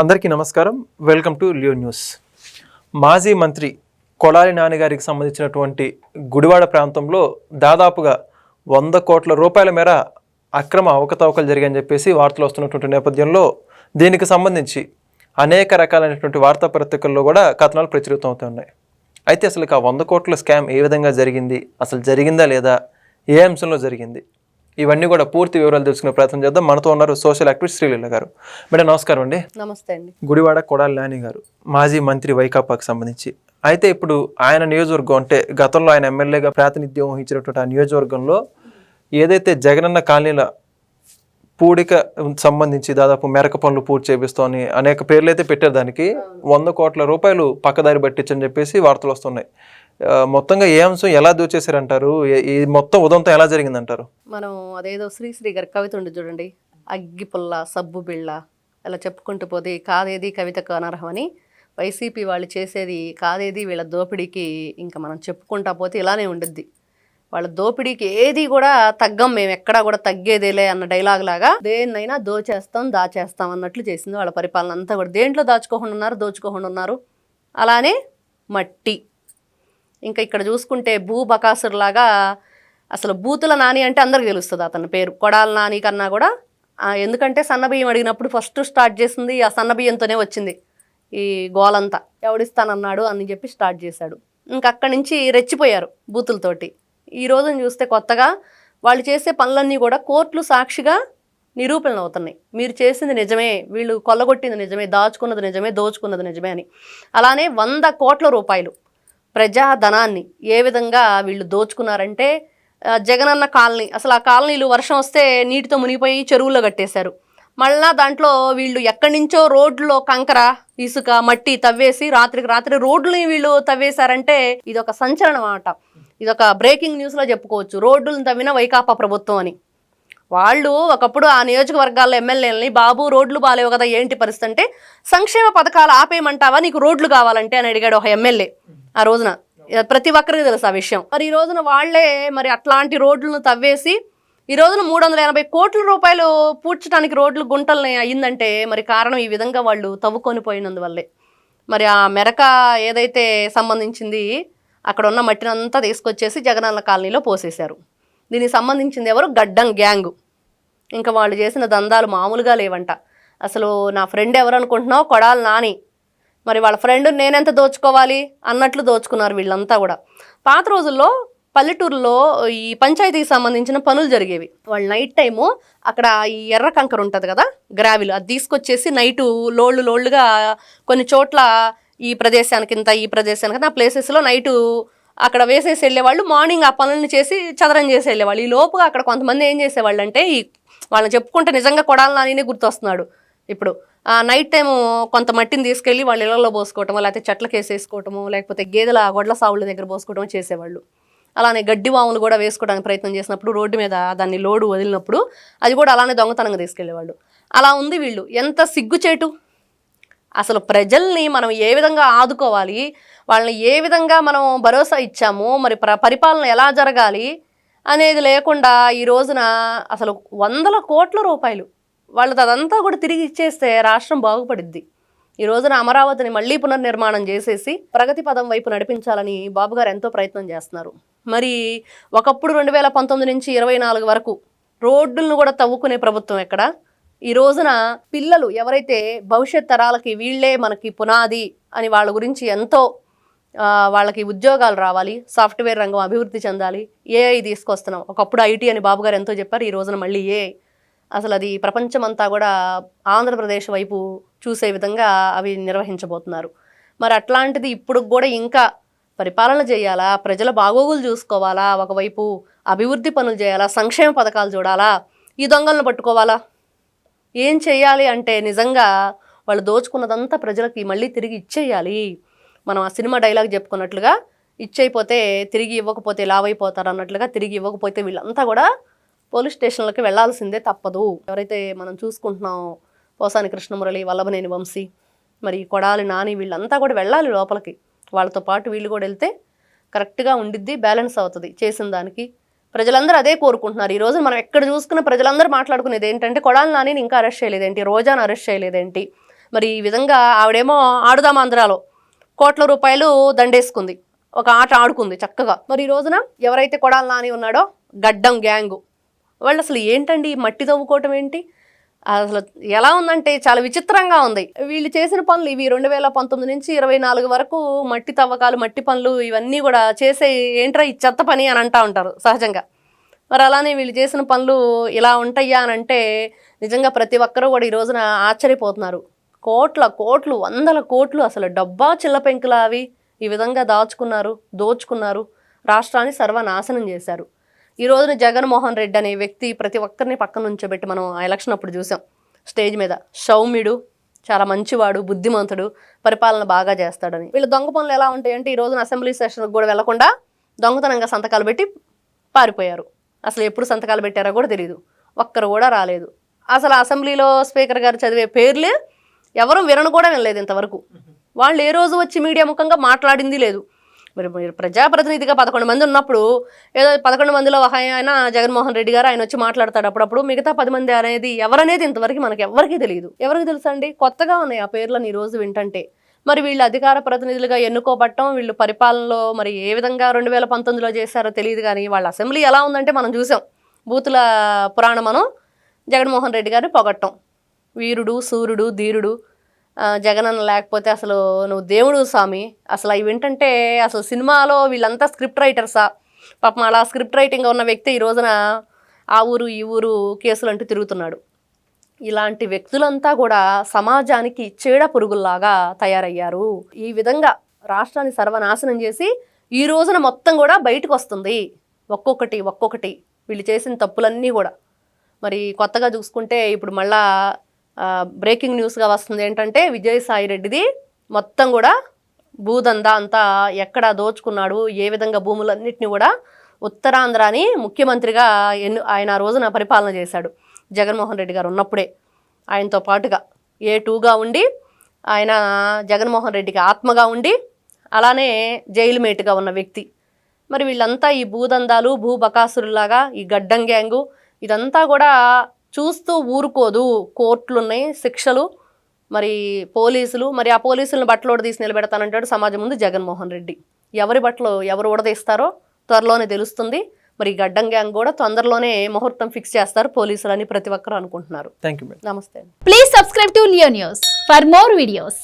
అందరికీ నమస్కారం. Welcome to Leo news. మాజీ మంత్రి కొడాలి నాని గారికి సంబంధించినటువంటి గుడివాడ ప్రాంతంలో దాదాపుగా 100 కోట్ల రూపాయల మేర అక్రమ అవకతవకలు జరిగాయని చెప్పేసి వార్తలు వస్తున్నటువంటి నేపథ్యంలో దీనికి సంబంధించి అనేక రకాలైనటువంటి వార్తా పత్రికల్లో కూడా కథనాలు ప్రచురితం అవుతున్నాయి. అయితే అసలు ఆ 100 కోట్ల స్కామ్ ఏ విధంగా జరిగింది, అసలు జరిగిందా లేదా, ఏ అంశంలో జరిగింది, ఇవన్నీ కూడా పూర్తి వివరాలు తెలుసుకునే ప్రయత్నం చేద్దాం. మనతో ఉన్నారు సోషల్ యాక్టివిస్ట్ శ్రీలీల గారు. మేడం నమస్కారం అండి. నమస్తే అండి. గుడివాడ కొడాలి నాని గారు మాజీ మంత్రి వైకాపాకి సంబంధించి. అయితే ఇప్పుడు ఆయన నియోజకవర్గం అంటే గతంలో ఆయన ఎమ్మెల్యేగా ప్రాతినిధ్యం వహించినటువంటి ఆ నియోజకవర్గంలో ఏదైతే జగనన్న కాలనీల పూడిక సంబంధించి దాదాపు మెరక పనులు పూర్తి చేపిస్తామని అనేక పేర్లు అయితే పెట్టారు. దానికి 100 కోట్ల రూపాయలు పక్కదారి పట్టించని చెప్పేసి వార్తలు వస్తున్నాయి. మొత్తంగా ఏ అంశం ఎలా దోచేశారంటారు? ఈ మొత్తం ఉదంతం ఎలా జరిగిందంటారు? మనం అదేదో శ్రీశ్రీ గారి కవిత ఉంది చూడండి, అగ్గి పుల్ల సబ్బు బిళ్ళ, ఇలా చెప్పుకుంటూ పోతే కాదేది కవితకు అనర్హమని. వైసీపీ వాళ్ళు చేసేది కాదేది వీళ్ళ దోపిడీకి ఇంకా మనం చెప్పుకుంటా పోతే ఇలానే ఉండిద్ది. వాళ్ళ దోపిడీకి ఏది కూడా తగ్గం, మేము ఎక్కడా కూడా తగ్గేదేలే అన్న డైలాగ్ లాగా దేన్నైనా దోచేస్తాం దాచేస్తాం అన్నట్లు చేసింది వాళ్ళ పరిపాలన అంతా కూడా. దేంట్లో దోచుకోకుండా ఉన్నారు. అలానే మట్టి. ఇంకా ఇక్కడ చూసుకుంటే బకాసురులాగా అసలు బూతుల నాని అంటే అందరికి తెలుస్తుంది అతని పేరు. కొడాలి నాని కన్నా కూడా, ఎందుకంటే సన్నబియ్యం అడిగినప్పుడు ఫస్ట్ స్టార్ట్ చేసింది ఆ సన్నబియ్యంతోనే వచ్చింది ఈ గోలంతా. ఎవడిస్తానన్నాడు అని చెప్పి స్టార్ట్ చేశాడు. ఇంకా అక్కడి నుంచి రెచ్చిపోయారు బూతులతోటి. ఈ రోజున చూస్తే కొత్తగా వాళ్ళు చేసే పనులన్నీ కూడా కోర్టులు సాక్షిగా నిరూపణలు అవుతున్నాయి. మీరు చేసింది నిజమే, వీళ్ళు కొల్లగొట్టింది నిజమే, దాచుకున్నది నిజమే, దోచుకున్నది నిజమే అని. అలానే 100 కోట్ల రూపాయలు ప్రజాధనాన్ని ఏ విధంగా వీళ్ళు దోచుకున్నారంటే, జగనన్న కాలనీ, అసలు ఆ కాలనీలు వర్షం వస్తే నీటితో మునిగిపోయి చెరువుల్లో కట్టేశారు. మళ్ళా దాంట్లో వీళ్ళు ఎక్కడి నుంచో రోడ్లో కంకర, ఇసుక, మట్టి తవ్వేసి రాత్రికి రాత్రి రోడ్లని వీళ్ళు తవ్వేశారంటే ఇది ఒక సంచలనం అన్నమాట. ఇది ఒక బ్రేకింగ్ న్యూస్లో చెప్పుకోవచ్చు. రోడ్లను తవ్విన వైకాపా ప్రభుత్వం అని. వాళ్ళు ఒకప్పుడు ఆ నియోజకవర్గాల్లో ఎమ్మెల్యేలని, బాబు రోడ్లు బాలేవు కదా ఏంటి పరిస్థితి అంటే, సంక్షేమ పథకాలు ఆపేయమంటావా, నీకు రోడ్లు కావాలంటే అని అడిగాడు ఒక ఎమ్మెల్యే ఆ రోజున. ప్రతి ఒక్కరికి తెలుసు ఆ విషయం. మరి ఈ రోజున వాళ్లే మరి అట్లాంటి రోడ్లను తవ్వేసి ఈ రోజున 380 కోట్ల రూపాయలు పూడ్చడానికి రోడ్లు గుంటల్ని అయ్యిందంటే మరి కారణం ఈ విధంగా వాళ్ళు తవ్వుకొని పోయినందువల్లే. మరి ఆ మెరక ఏదైతే సంబంధించింది అక్కడ ఉన్న మట్టినంతా తీసుకొచ్చేసి జగనన్న కాలనీలో పోసేశారు. దీనికి సంబంధించింది ఎవరు? గడ్డం గ్యాంగు. ఇంకా వాళ్ళు చేసిన దందాలు మామూలుగా లేవంట. అసలు నా ఫ్రెండ్ ఎవరు అనుకుంటున్నావు? కొడాలి నాని. మరి వాళ్ళ ఫ్రెండ్ నేనెంత దోచుకోవాలి అన్నట్లు దోచుకున్నారు వీళ్ళంతా కూడా. పాత రోజుల్లో పల్లెటూరులో ఈ పంచాయతీకి సంబంధించిన పనులు జరిగేవి. వాళ్ళు నైట్ టైము అక్కడ ఈ ఎర్ర కంకర ఉంటుంది కదా, గ్రావిల్, అది తీసుకొచ్చేసి నైటు లోళ్ళుగా కొన్ని చోట్ల ఈ ప్రదేశానికింత ఈ ప్రదేశానికి ఆ ప్లేసెస్లో నైటు అక్కడ వేసేసి వెళ్ళేవాళ్ళు. మార్నింగ్ ఆ పనులను చేసి చదరం చేసి వెళ్ళేవాళ్ళు. ఈ లోపుగా అక్కడ కొంతమంది ఏం చేసేవాళ్ళు అంటే, ఈ వాళ్ళని చెప్పుకుంటే నిజంగా కొడాలి నానినే గుర్తొస్తున్నాడు ఇప్పుడు. నైట్ టైము కొంత మట్టిని తీసుకెళ్ళి వాళ్ళ ఇళ్లలో పోసుకోవటమో, లేకపోతే చెట్లకి వేసేసుకోవటమో, లేకపోతే గేదెల గొడ్ల సావుల దగ్గర పోసుకోవటమో చేసేవాళ్ళు. అలానే గడ్డి వాములు కూడా వేసుకోవడానికి ప్రయత్నం చేసినప్పుడు రోడ్డు మీద దాన్ని లోడు వదిలినప్పుడు అది కూడా అలానే దొంగతనంగా తీసుకెళ్లేవాళ్ళు. అలా ఉంది వీళ్ళు. ఎంత సిగ్గుచేటు! అసలు ప్రజల్ని మనం ఏ విధంగా ఆదుకోవాలి, వాళ్ళని ఏ విధంగా మనం భరోసా ఇచ్చాము, మరి పరిపాలన ఎలా జరగాలి అనేది లేకుండా ఈ రోజున అసలు 100 కోట్ల రూపాయలు వాళ్ళది అదంతా కూడా తిరిగి ఇచ్చేస్తే రాష్ట్రం బాగుపడిద్ది. ఈ రోజున అమరావతిని మళ్ళీ పునర్నిర్మాణం చేసేసి ప్రగతి పదం వైపు నడిపించాలని బాబు గారు ఎంతో ప్రయత్నం చేస్తున్నారు. మరి ఒకప్పుడు 2019 నుంచి 24 వరకు రోడ్డులను కూడా తవ్వుకునే ప్రభుత్వం ఎక్కడ? ఈ రోజున పిల్లలు ఎవరైతే భవిష్యత్ తరాలకి వీళ్ళే మనకి పునాది అని వాళ్ళ గురించి ఎంతో వాళ్ళకి ఉద్యోగాలు రావాలి, సాఫ్ట్వేర్ రంగం అభివృద్ధి చెందాలి, ఏఐ తీసుకొస్తున్నాం. ఒకప్పుడు ఐటీ అని బాబు గారు ఎంతో చెప్పారు. ఈ రోజున మళ్ళీ ఏఐ. అసలు అది ప్రపంచమంతా కూడా ఆంధ్రప్రదేశ్ వైపు చూసే విధంగా అవి నిర్వహించబోతున్నారు. మరి అట్లాంటిది ఇప్పుడు కూడా ఇంకా పరిపాలన చేయాలా, ప్రజల బాగోగులు చూసుకోవాలా, ఒకవైపు అభివృద్ధి పనులు చేయాలా, సంక్షేమ పథకాలు చూడాలా, ఈ దొంగలను పట్టుకోవాలా, ఏం చేయాలి అంటే నిజంగా వాళ్ళు దోచుకున్నదంతా ప్రజలకి మళ్ళీ తిరిగి ఇచ్చేయాలి. మనం ఆ సినిమా డైలాగ్ చెప్పుకున్నట్లుగా, ఇచ్చేయిపోతే తిరిగి ఇవ్వకపోతే లావైపోతారు అన్నట్లుగా, తిరిగి ఇవ్వకపోతే వీళ్ళంతా కూడా పోలీస్ స్టేషన్లకి వెళ్లాల్సిందే తప్పదు. ఎవరైతే మనం చూసుకుంటున్నాం, పోసాని కృష్ణమురళి, వల్లభనేని వంశీ, మరి కొడాలి నాని, వీళ్ళంతా కూడా వెళ్ళాలి లోపలికి. వాళ్ళతో పాటు వీళ్ళు కూడా వెళ్తే కరెక్ట్గా ఉండిద్ది, బ్యాలెన్స్ అవుతుంది చేసిన దానికి. ప్రజలందరూ అదే కోరుకుంటున్నారు. ఈ రోజు మనం ఎక్కడ చూసుకున్న ప్రజలందరూ మాట్లాడుకునేది ఏంటంటే, కొడాలి నానిని ఇంకా అరెస్ట్ చేయలేదేంటి, రోజాను అరెస్ట్ చేయలేదేంటి, మరి ఈ విధంగా ఆవిడేమో ఆడుదాం ఆంధ్రాలో కోట్ల రూపాయలు దండేసుకుంది, ఒక ఆట ఆడుకుంది చక్కగా. మరి ఈ రోజున ఎవరైతే కొడాలి నాని ఉన్నాడో గడ్డం గ్యాంగు వాళ్ళు అసలు ఏంటండి ఈ మట్టి తవ్వుకోవటం ఏంటి, అసలు ఎలా ఉందంటే చాలా విచిత్రంగా ఉంది. వీళ్ళు చేసిన పనులు ఇవి 2019 నుంచి 24 వరకు మట్టి తవ్వకాలు, మట్టి పనులు ఇవన్నీ కూడా చేసే ఏంట్రా ఈ చెత్త పని అని అంటూ ఉంటారు సహజంగా. మరి అలానే వీళ్ళు చేసిన పనులు ఇలా ఉంటాయా అని అంటే నిజంగా ప్రతి ఒక్కరూ కూడా ఈ రోజున ఆశ్చర్యపోతున్నారు. కోట్లు, వందల కోట్లు అసలు డబ్బా చిల్లపెంకులా అవి ఈ విధంగా దాచుకున్నారు, దోచుకున్నారు, రాష్ట్రాన్ని సర్వనాశనం చేశారు. ఈ రోజున జగన్మోహన్ రెడ్డి అనే వ్యక్తి ప్రతి ఒక్కరిని పక్కన నుంచోబెట్టి మనం ఆ ఎలక్షన్ అప్పుడు చూసాం స్టేజ్ మీద సౌమ్యుడు, చాలా మంచివాడు, బుద్ధిమంతుడు, పరిపాలన బాగా చేస్తాడని. వీళ్ళ దొంగ పనులు ఎలా ఉంటాయంటే ఈ రోజున అసెంబ్లీ సెషన్కి కూడా వెళ్లకుండా దొంగతనంగా సంతకాలు పెట్టి పారిపోయారు. అసలు ఎప్పుడు సంతకాలు పెట్టారో కూడా తెలియదు, ఒక్కరు కూడా రాలేదు. అసలు అసెంబ్లీలో స్పీకర్ గారు చదివే పేర్లే ఎవరు వినను కూడా వినలేదు ఇంతవరకు. వాళ్ళు ఏ రోజు వచ్చి మీడియా ముఖంగా మాట్లాడింది లేదు. మరి మీరు ప్రజాప్రతినిధిగా 11 మంది ఉన్నప్పుడు ఏదో 11 మందిలో ఒక ఆయన జగన్మోహన్ రెడ్డి గారు ఆయన వచ్చి మాట్లాడతాడు అప్పుడప్పుడు, మిగతా 10 మంది అనేది ఎవరనేది ఇంతవరకు మనకి ఎవరికి తెలియదు. ఎవరికి తెలుసు అండి? కొత్తగా ఉన్నాయి ఆ పేర్లను ఈ రోజు వింటంటే. మరి వీళ్ళు అధికార ప్రతినిధులుగా ఎన్నుకోబట్టం, వీళ్ళు పరిపాలనలో మరి ఏ విధంగా 2019లో చేశారో తెలియదు. కానీ వాళ్ళ అసెంబ్లీ ఎలా ఉందంటే మనం చూసాం. బూతుల పురాణం మనం జగన్మోహన్ రెడ్డి గారిని పొగట్టం. వీరుడు, సూర్యుడు, ధీరుడు, జగనన్న లేకపోతే అసలు నువ్వు దేవుడు స్వామి. అసలు అవి ఏంటంటే అసలు సినిమాలో వీళ్ళంతా స్క్రిప్ట్ రైటర్సా? పాపం అలా స్క్రిప్ట్ రైటింగ్గా ఉన్న వ్యక్తి ఈ రోజున ఆ ఊరు ఈ ఊరు కేసులు అంటూ తిరుగుతున్నాడు. ఇలాంటి వ్యక్తులంతా కూడా సమాజానికి చీడ పురుగుల్లాగా తయారయ్యారు. ఈ విధంగా రాష్ట్రాన్ని సర్వనాశనం చేసి ఈ రోజున మొత్తం కూడా బయటకు వస్తుంది ఒక్కొక్కటి వీళ్ళు చేసిన తప్పులన్నీ కూడా. మరి కొత్తగా చూసుకుంటే ఇప్పుడు మళ్ళా బ్రేకింగ్ న్యూస్గా వస్తుంది ఏంటంటే విజయసాయి రెడ్డిది మొత్తం కూడా భూదందా అంతా ఎక్కడ దోచుకున్నాడు, ఏ విధంగా భూములన్నింటినీ కూడా ఉత్తరాంధ్రాని ముఖ్యమంత్రిగా ఆయన ఆ రోజున పరిపాలన చేశాడు జగన్మోహన్ రెడ్డి గారు ఉన్నప్పుడే. ఆయనతో పాటుగా A2గా ఉండి ఆయన జగన్మోహన్ రెడ్డికి ఆత్మగా ఉండి అలానే జైలు మేటుగా ఉన్న వ్యక్తి. మరి వీళ్ళంతా ఈ భూదందాలు, భూబకాసురులాగా ఈ గడ్డం గ్యాంగు ఇదంతా కూడా చూస్తూ ఊరుకోదు. కోర్టులున్నాయి, శిక్షలు, మరి పోలీసులు. మరి ఆ పోలీసులను బట్టలు తీసి నిలబెడతానంటాడు సమాజం ముందు జగన్మోహన్ రెడ్డి. ఎవరి బట్టలు ఎవరు ఊడదీస్తారో త్వరలోనే తెలుస్తుంది. మరి గడ్డం గ్యాంగ్ కూడా తొందరలోనే ముహూర్తం ఫిక్స్ చేస్తారు పోలీసులు అని ప్రతి ఒక్కరు అనుకుంటున్నారు. Thank you. నమస్తే. Please subscribe to Leo News for more videos.